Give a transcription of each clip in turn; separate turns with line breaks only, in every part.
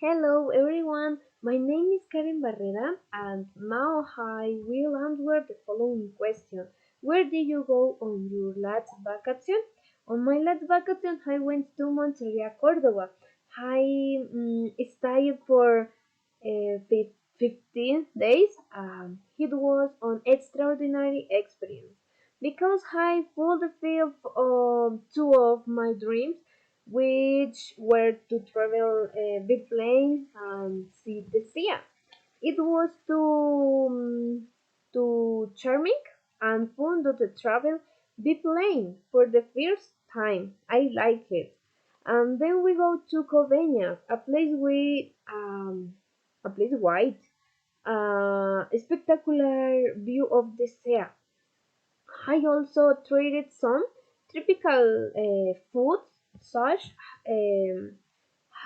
Hello everyone, my name is Karen Barrera and now I will answer the following question. Where did you go on your last vacation? On my last vacation I went to Monteria, Córdoba. I stayed for 15 days. It was an extraordinary experience because I fulfilled two of my dreams which were to travel big planes and see the sea. It was too charming and fun to travel biplane for the first time. I like it. And then we go to Coveñas, a place wide, a spectacular view of the sea. I also tried some tropical foods such um,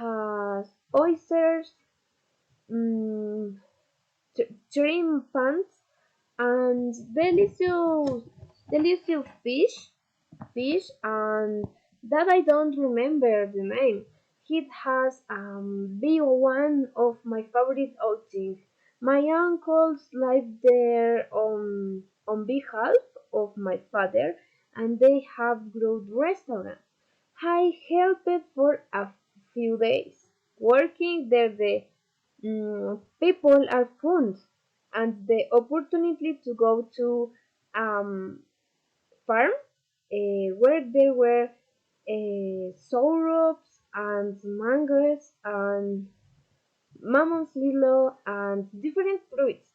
as oysters, mm, shrimp pans, and delicious fish, and that I don't remember the name. It has been one of my favorite outings. My uncles live there on behalf of my father, and they have good restaurants. I helped for a few days. Working there, the people are fun, and the opportunity to go to um, farm where there were syrups and mangoes and mamoncello and different fruits.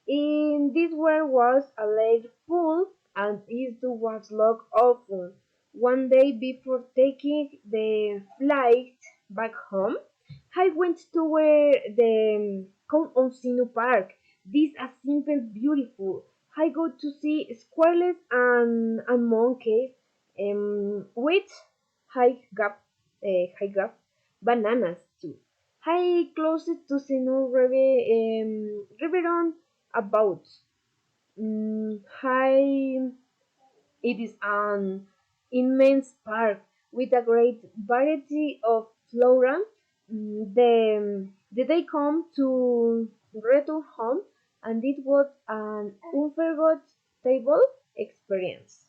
In this world was a lake full and it was locked open. One day before taking the flight back home, I went to where the Onsinu Park. This is simple beautiful. I go to see squirrels and monkeys which I got bananas too. I closest to Senu Riveron about. Hi, it is an immense park with a great variety of flora. The day come to return home, and it was an unforgettable experience.